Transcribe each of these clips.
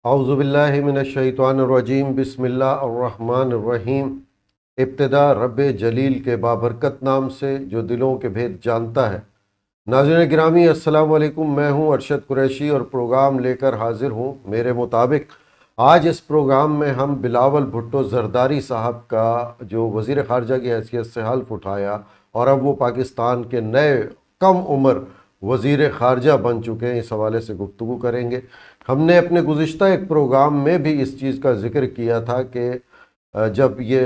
اعوذ باللہ من الشیطان الرجیم، بسم اللہ الرحمن الرحیم۔ ابتدا رب جلیل کے بابرکت نام سے جو دلوں کے بھید جانتا ہے۔ ناظرین گرامی، السلام علیکم۔ میں ہوں ارشد قریشی اور پروگرام لے کر حاضر ہوں میرے مطابق۔ آج اس پروگرام میں ہم بلاول بھٹو زرداری صاحب کا جو وزیر خارجہ کی حیثیت سے حلف اٹھایا اور اب وہ پاکستان کے نئے کم عمر وزیر خارجہ بن چکے ہیں، اس حوالے سے گفتگو کریں گے۔ ہم نے اپنے گزشتہ ایک پروگرام میں بھی اس چیز کا ذکر کیا تھا کہ جب یہ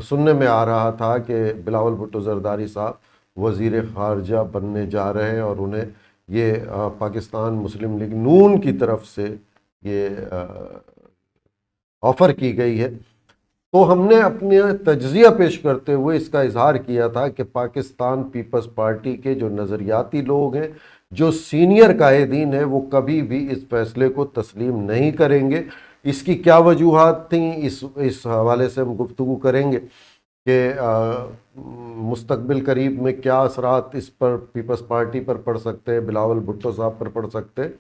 سننے میں آ رہا تھا کہ بلاول بھٹو زرداری صاحب وزیر خارجہ بننے جا رہے ہیں اور انہیں یہ پاکستان مسلم لیگ نون کی طرف سے یہ آفر کی گئی ہے، تو ہم نے اپنے تجزیہ پیش کرتے ہوئے اس کا اظہار کیا تھا کہ پاکستان پیپلز پارٹی کے جو نظریاتی لوگ ہیں، جو سینئر قائدین ہیں، وہ کبھی بھی اس فیصلے کو تسلیم نہیں کریں گے۔ اس کی کیا وجوہات تھیں، اس حوالے سے ہم گفتگو کریں گے کہ مستقبل قریب میں کیا اثرات اس پر پیپلز پارٹی پر پڑ سکتے ہیں، بلاول بھٹو صاحب پر پڑ سکتے ہیں۔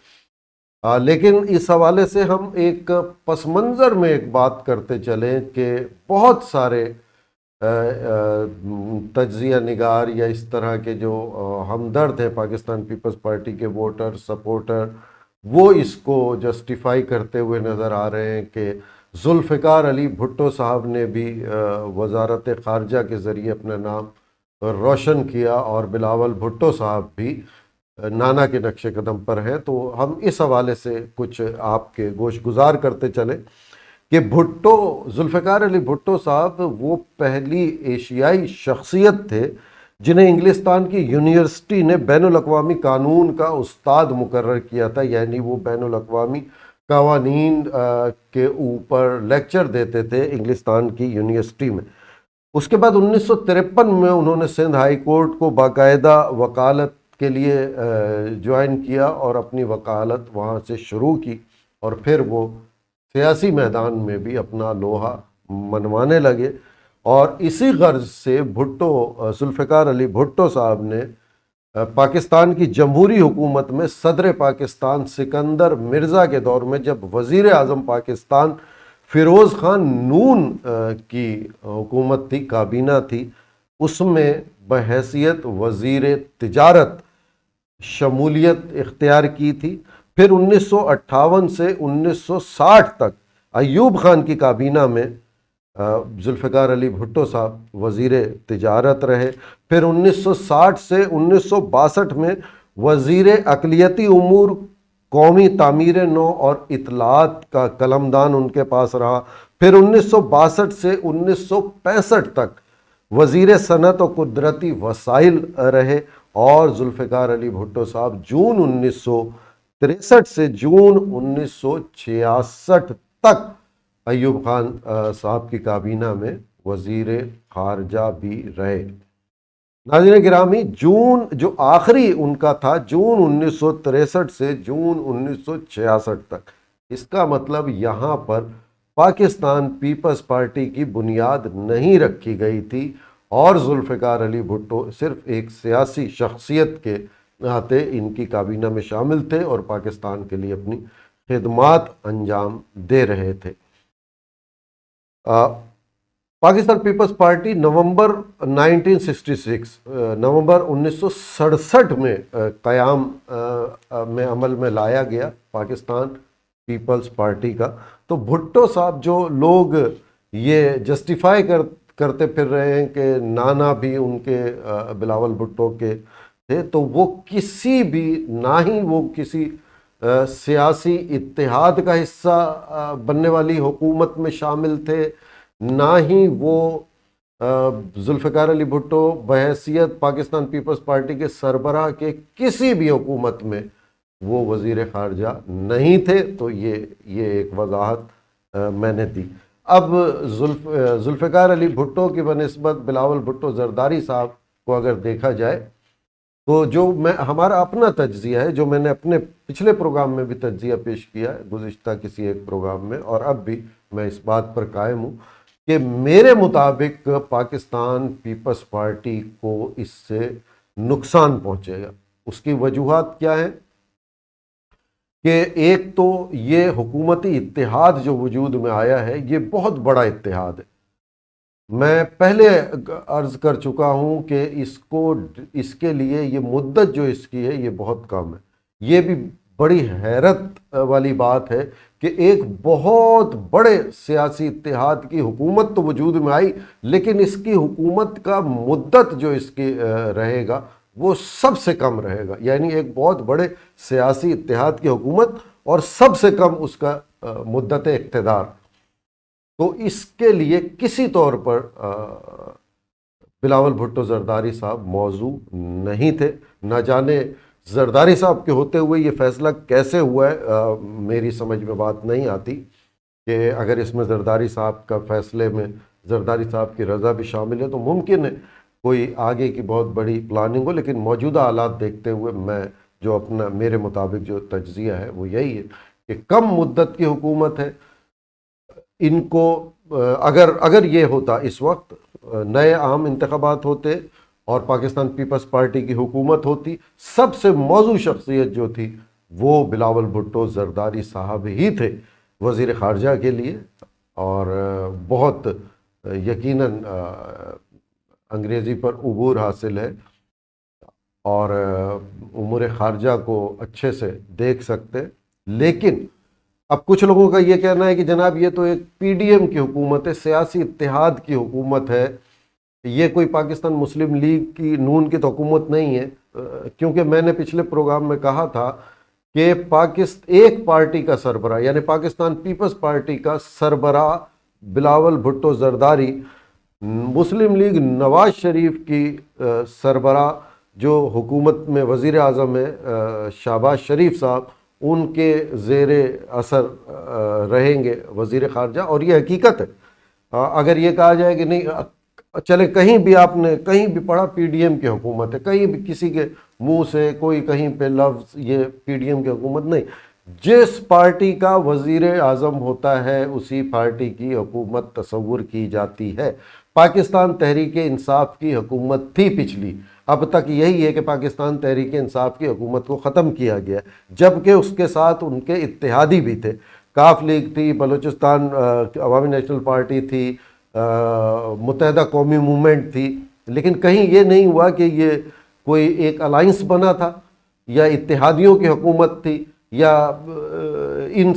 لیکن اس حوالے سے ہم ایک پس منظر میں ایک بات کرتے چلیں کہ بہت سارے تجزیہ نگار یا اس طرح کے جو ہمدرد ہیں پاکستان پیپلز پارٹی کے ووٹر سپورٹر، وہ اس کو جسٹیفائی کرتے ہوئے نظر آ رہے ہیں کہ ذوالفقار علی بھٹو صاحب نے بھی وزارت خارجہ کے ذریعے اپنا نام روشن کیا اور بلاول بھٹو صاحب بھی نانا کے نقش قدم پر ہے۔ تو ہم اس حوالے سے کچھ آپ کے گوش گزار کرتے چلیں کہ ذوالفقار علی بھٹو صاحب وہ پہلی ایشیائی شخصیت تھے جنہیں انگلستان کی یونیورسٹی نے بین الاقوامی قانون کا استاد مقرر کیا تھا، یعنی وہ بین الاقوامی قوانین کے اوپر لیکچر دیتے تھے انگلستان کی یونیورسٹی میں۔ اس کے بعد 1953 میں انہوں نے سندھ ہائی کورٹ کو باقاعدہ وکالت کے لیے جوائن کیا اور اپنی وکالت وہاں سے شروع کی، اور پھر وہ سیاسی میدان میں بھی اپنا لوہا منوانے لگے۔ اور اسی غرض سے ذوالفقار علی بھٹو صاحب نے پاکستان کی جمہوری حکومت میں صدر پاکستان سکندر مرزا کے دور میں، جب وزیر اعظم پاکستان فیروز خان نون کی حکومت تھی، کابینہ تھی، اس میں بحیثیت وزیر تجارت شمولیت اختیار کی تھی۔ پھر 1958 سے 1960 تک ایوب خان کی کابینہ میں ذوالفقار علی بھٹو صاحب وزیر تجارت رہے۔ پھر 1960 سے 1962 میں وزیر اقلیتی امور، قومی تعمیر نو اور اطلاعات کا قلمدان ان کے پاس رہا۔ پھر 1962 سے 1965 تک وزیر صنعت و قدرتی وسائل رہے، اور ذوالفقار علی بھٹو صاحب جون 1963 سے جون 1966 تک ایوب خان صاحب کی کابینہ میں وزیر خارجہ بھی رہے۔ ناظرین گرامی، جون جو آخری ان کا تھا، جون 1963 سے جون 1966 تک، اس کا مطلب یہاں پر پاکستان پیپلز پارٹی کی بنیاد نہیں رکھی گئی تھی، اور ذوالفقار علی بھٹو صرف ایک سیاسی شخصیت کے ناطے ان کی کابینہ میں شامل تھے اور پاکستان کے لیے اپنی خدمات انجام دے رہے تھے۔ پاکستان پیپلز پارٹی نومبر 1967 میں قیام میں عمل میں لایا گیا پاکستان پیپلز پارٹی کا۔ تو بھٹو صاحب، جو لوگ یہ جسٹیفائی کرتے پھر رہے ہیں کہ نانا بھی ان کے بلاول بھٹو کے تھے، تو وہ نہ ہی وہ کسی سیاسی اتحاد کا حصہ بننے والی حکومت میں شامل تھے، نہ ہی وہ ذوالفقار علی بھٹو بحیثیت پاکستان پیپلز پارٹی کے سربراہ کے کسی بھی حکومت میں وہ وزیر خارجہ نہیں تھے۔ تو یہ ایک وضاحت میں نے دی۔ اب ذوالفقار علی بھٹو کی بنسبت بلاول بھٹو زرداری صاحب کو اگر دیکھا جائے، تو جو ہمارا اپنا تجزیہ ہے، جو میں نے اپنے پچھلے پروگرام میں بھی تجزیہ پیش کیا ہے، گزشتہ کسی ایک پروگرام میں، اور اب بھی میں اس بات پر قائم ہوں کہ میرے مطابق پاکستان پیپلز پارٹی کو اس سے نقصان پہنچے گا۔ اس کی وجوہات کیا ہیں؟ کہ ایک تو یہ حکومتی اتحاد جو وجود میں آیا ہے یہ بہت بڑا اتحاد ہے. میں پہلے عرض کر چکا ہوں کہ اس کے لیے یہ مدت جو اس کی ہے یہ بہت کم ہے. یہ بھی بڑی حیرت والی بات ہے کہ ایک بہت بڑے سیاسی اتحاد کی حکومت تو وجود میں آئی، لیکن اس کی حکومت کا مدت جو اس کی رہے گا وہ سب سے کم رہے گا. یعنی ایک بہت بڑے سیاسی اتحاد کی حکومت اور سب سے کم اس کا مدت اقتدار. تو اس کے لیے کسی طور پر بلاول بھٹو زرداری صاحب موضوع نہیں تھے. نہ جانے زرداری صاحب کے ہوتے ہوئے یہ فیصلہ کیسے ہوا ہے، میری سمجھ میں بات نہیں آتی کہ اگر اس میں زرداری صاحب کا فیصلے میں زرداری صاحب کی رضا بھی شامل ہے تو ممکن ہے کوئی آگے کی بہت بڑی پلاننگ ہو. لیکن موجودہ حالات دیکھتے ہوئے میں جو میرے مطابق جو تجزیہ ہے وہ یہی ہے کہ کم مدت کی حکومت ہے. ان کو اگر یہ ہوتا اس وقت نئے عام انتخابات ہوتے اور پاکستان پیپلز پارٹی کی حکومت ہوتی، سب سے موزوں شخصیت جو تھی وہ بلاول بھٹو زرداری صاحب ہی تھے وزیر خارجہ کے لیے. اور بہت یقیناً انگریزی پر عبور حاصل ہے اور امور خارجہ کو اچھے سے دیکھ سکتے. لیکن اب کچھ لوگوں کا یہ کہنا ہے کہ جناب یہ تو ایک پی ڈی ایم کی حکومت ہے، سیاسی اتحاد کی حکومت ہے، یہ کوئی پاکستان مسلم لیگ کی نون کی تو حکومت نہیں ہے. کیونکہ میں نے پچھلے پروگرام میں کہا تھا کہ ایک پارٹی کا سربراہ یعنی پاکستان پیپلز پارٹی کا سربراہ بلاول بھٹو زرداری، مسلم لیگ نواز شریف کی سربراہ جو حکومت میں وزیر اعظم ہے شہباز شریف صاحب، ان کے زیر اثر رہیں گے وزیر خارجہ. اور یہ حقیقت ہے. اگر یہ کہا جائے کہ نہیں چلے کہیں بھی آپ نے کہیں بھی پڑھا پی ڈی ایم کی حکومت ہے، کہیں بھی کسی کے منہ سے کوئی کہیں پہ لفظ یہ پی ڈی ایم کی حکومت نہیں. جس پارٹی کا وزیر اعظم ہوتا ہے اسی پارٹی کی حکومت تصور کی جاتی ہے. پاکستان تحریک انصاف کی حکومت تھی پچھلی، اب تک یہی ہے کہ پاکستان تحریک انصاف کی حکومت کو ختم کیا گیا، جبکہ اس کے ساتھ ان کے اتحادی بھی تھے. کاف لیگ تھی، بلوچستان عوامی نیشنل پارٹی تھی، متحدہ قومی موومنٹ تھی. لیکن کہیں یہ نہیں ہوا کہ یہ کوئی ایک الائنس بنا تھا یا اتحادیوں کی حکومت تھی یا ان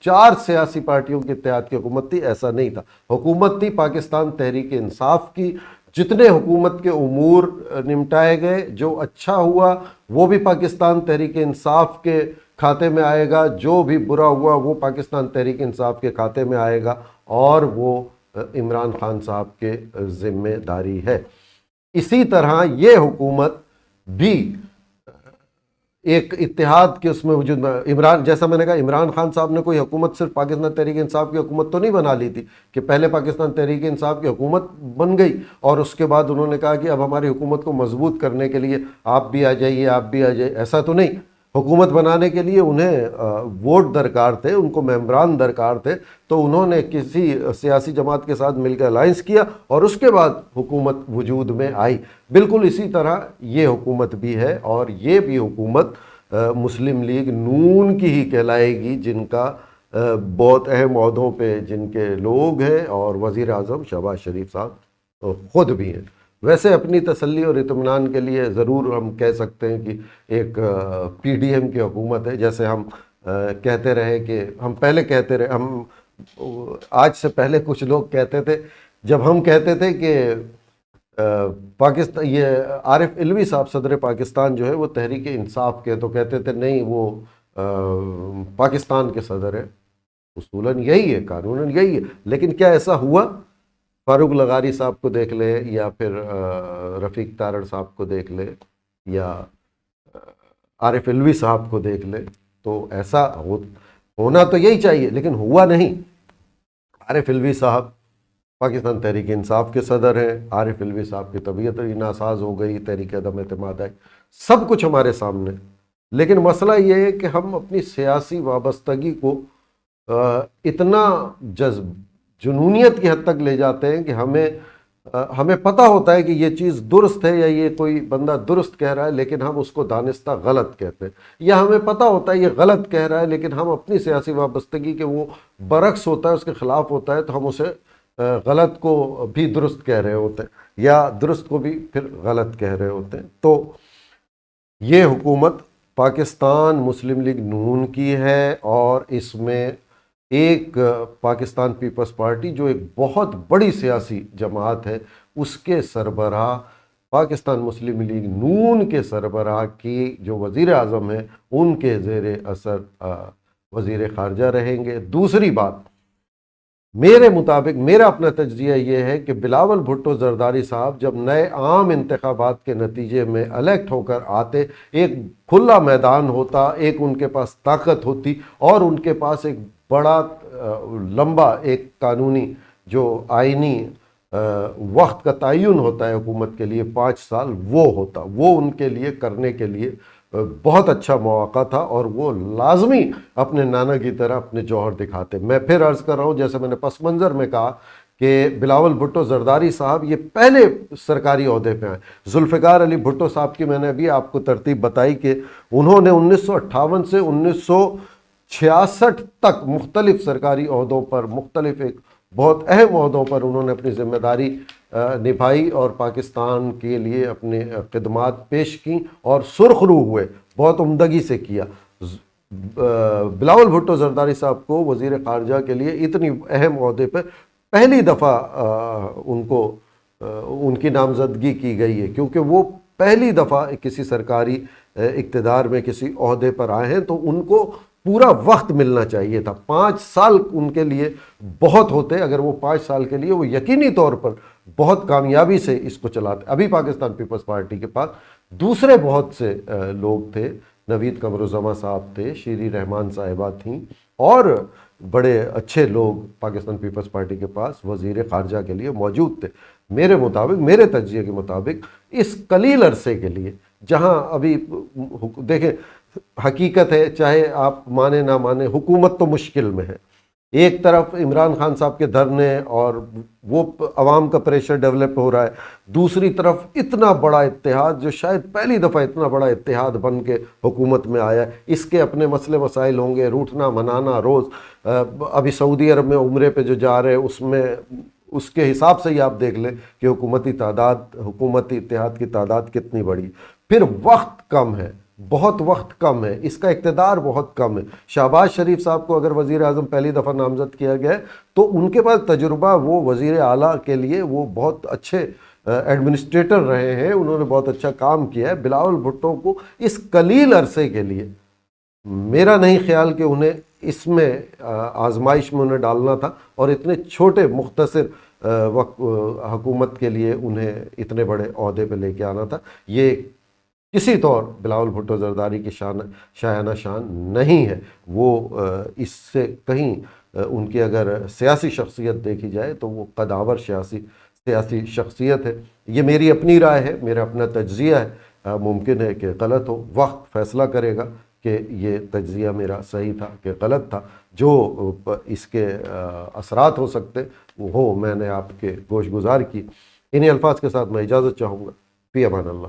چار سیاسی پارٹیوں کے اتحاد کی حکومت تھی. ایسا نہیں تھا. حکومت تھی پاکستان تحریک انصاف کی. جتنے حکومت کے امور نمٹائے گئے جو اچھا ہوا وہ بھی پاکستان تحریک انصاف کے کھاتے میں آئے گا، جو بھی برا ہوا وہ پاکستان تحریک انصاف کے کھاتے میں آئے گا، اور وہ عمران خان صاحب کے ذمہ داری ہے. اسی طرح یہ حکومت بھی ایک اتحاد کے اس میں وجود میں جیسا میں نے کہا عمران خان صاحب نے کوئی حکومت صرف پاکستان تحریک انصاف کی حکومت تو نہیں بنا لی تھی کہ پہلے پاکستان تحریک انصاف کی حکومت بن گئی اور اس کے بعد انہوں نے کہا کہ اب ہماری حکومت کو مضبوط کرنے کے لیے آپ بھی آ جائیے آپ بھی آ جائیے. ایسا تو نہیں. حکومت بنانے کے لیے انہیں ووٹ درکار تھے، ان کو ممبران درکار تھے، تو انہوں نے کسی سیاسی جماعت کے ساتھ مل کر الائنس کیا اور اس کے بعد حکومت وجود میں آئی. بالکل اسی طرح یہ حکومت بھی ہے اور یہ بھی حکومت مسلم لیگ نون کی ہی کہلائے گی، جن کا بہت اہم عہدوں پہ جن کے لوگ ہیں اور وزیر اعظم شہباز شریف صاحب خود بھی ہیں. ویسے اپنی تسلی اور اطمینان کے لیے ضرور ہم کہہ سکتے ہیں کہ ایک پی ڈی ایم کی حکومت ہے. جیسے ہم کہتے رہے کہ ہم پہلے کہتے رہے، ہم آج سے پہلے کچھ لوگ کہتے تھے، جب ہم کہتے تھے کہ پاکستان یہ عارف علوی صاحب صدر پاکستان جو ہے وہ تحریک انصاف کے، تو کہتے تھے نہیں وہ پاکستان کے صدر ہے. اصولاً یہی ہے، قانوناً یہی ہے. لیکن کیا ایسا ہوا؟ فاروق لغاری صاحب کو دیکھ لے یا پھر رفیق تارڑ صاحب کو دیکھ لے یا عارف علوی صاحب کو دیکھ لے، تو ایسا ہونا تو یہی چاہیے لیکن ہوا نہیں. عارف علوی صاحب پاکستان تحریک انصاف کے صدر ہیں، عارف علوی صاحب کی طبیعت ناساز ہو گئی، تحریک عدم اعتماد آئی، سب کچھ ہمارے سامنے. لیکن مسئلہ یہ ہے کہ ہم اپنی سیاسی وابستگی کو اتنا جنونیت کی حد تک لے جاتے ہیں کہ ہمیں ہمیں پتہ ہوتا ہے کہ یہ چیز درست ہے یا یہ کوئی بندہ درست کہہ رہا ہے لیکن ہم اس کو دانستہ غلط کہتے ہیں، یا ہمیں پتہ ہوتا ہے یہ غلط کہہ رہا ہے لیکن ہم اپنی سیاسی وابستگی کے وہ برعکس ہوتا ہے، اس کے خلاف ہوتا ہے، تو ہم اسے غلط کو بھی درست کہہ رہے ہوتے ہیں یا درست کو بھی پھر غلط کہہ رہے ہوتے ہیں۔ تو یہ حکومت پاکستان مسلم لیگ نون کی ہے، اور اس میں ایک پاکستان پیپلز پارٹی جو ایک بہت بڑی سیاسی جماعت ہے، اس کے سربراہ پاکستان مسلم لیگ نون کے سربراہ کی جو وزیر اعظم ہیں ان کے زیر اثر وزیر خارجہ رہیں گے۔ دوسری بات، میرے مطابق میرا اپنا تجزیہ یہ ہے کہ بلاول بھٹو زرداری صاحب جب نئے عام انتخابات کے نتیجے میں الیکٹ ہو کر آتے، ایک کھلا میدان ہوتا، ایک ان کے پاس طاقت ہوتی، اور ان کے پاس ایک بڑا لمبا ایک قانونی جو آئینی وقت کا تعین ہوتا ہے حکومت کے لیے 5 سال، وہ ہوتا، وہ ان کے لیے کرنے کے لیے بہت اچھا مواقع تھا، اور وہ لازمی اپنے نانا کی طرح اپنے جوہر دکھاتے۔ میں پھر عرض کر رہا ہوں، جیسے میں نے پس منظر میں کہا کہ بلاول بھٹو زرداری صاحب یہ پہلے سرکاری عہدے پہ آئے۔ ذوالفقار علی بھٹو صاحب کی میں نے ابھی آپ کو ترتیب بتائی کہ انہوں نے 1958 سے 1966 تک مختلف سرکاری عہدوں پر، مختلف ایک بہت اہم عہدوں پر انہوں نے اپنی ذمہ داری نبھائی اور پاکستان کے لیے اپنے خدمات پیش کیں اور سرخ رو ہوئے، بہت عمدگی سے کیا۔ بلاول بھٹو زرداری صاحب کو وزیر خارجہ کے لیے اتنی اہم عہدے پہ پہلی دفعہ ان کی نامزدگی کی گئی ہے، کیونکہ وہ پہلی دفعہ کسی سرکاری اقتدار میں کسی عہدے پر آئے ہیں، تو ان کو پورا وقت ملنا چاہیے تھا۔ 5 سال ان کے لیے بہت ہوتے، اگر وہ 5 سال کے لیے وہ یقینی طور پر بہت کامیابی سے اس کو چلاتے۔ ابھی پاکستان پیپلز پارٹی کے پاس دوسرے بہت سے لوگ تھے، نوید قمرالزماں صاحب تھے، شیری رحمان صاحبہ تھیں، اور بڑے اچھے لوگ پاکستان پیپلز پارٹی کے پاس وزیر خارجہ کے لیے موجود تھے۔ میرے مطابق، میرے تجزیے کے مطابق، اس قلیل عرصے کے لیے جہاں ابھی دیکھیں، حقیقت ہے، چاہے آپ مانے نہ مانے، حکومت تو مشکل میں ہے۔ ایک طرف عمران خان صاحب کے دھرنے اور وہ عوام کا پریشر ڈیولپ ہو رہا ہے، دوسری طرف اتنا بڑا اتحاد جو شاید پہلی دفعہ اتنا بڑا اتحاد بن کے حکومت میں آیا ہے، اس کے اپنے مسئلے مسائل ہوں گے، روٹنا منانا روز۔ ابھی سعودی عرب میں عمرے پہ جو جا رہے، اس میں اس کے حساب سے ہی آپ دیکھ لیں کہ حکومتی اتحاد کی تعداد کتنی بڑی۔ پھر وقت کم ہے، بہت وقت کم ہے، اس کا اقتدار بہت کم ہے۔ شہباز شریف صاحب کو اگر وزیر اعظم پہلی دفعہ نامزد کیا گیا ہے تو ان کے پاس تجربہ، وہ وزیر اعلیٰ کے لیے وہ بہت اچھے ایڈمنسٹریٹر رہے ہیں، انہوں نے بہت اچھا کام کیا ہے۔ بلاول بھٹو کو اس قلیل عرصے کے لیے میرا نہیں خیال کہ انہیں اس میں آزمائش میں انہیں ڈالنا تھا، اور اتنے چھوٹے مختصر وقت حکومت کے لیے انہیں اتنے بڑے عہدے پہ لے کے آنا تھا۔ یہ کسی طور بلاول بھٹو زرداری کی شایانہ شان نہیں ہے۔ وہ اس سے کہیں ان کی اگر سیاسی شخصیت دیکھی جائے تو وہ قداور سیاسی شخصیت ہے۔ یہ میری اپنی رائے ہے، میرا اپنا تجزیہ ہے، ممکن ہے کہ غلط ہو، وقت فیصلہ کرے گا کہ یہ تجزیہ میرا صحیح تھا کہ غلط تھا۔ جو اس کے اثرات ہو سکتے وہ میں نے آپ کے گوش گزار کی۔ انہی الفاظ کے ساتھ میں اجازت چاہوں گا۔ فی امان اللہ۔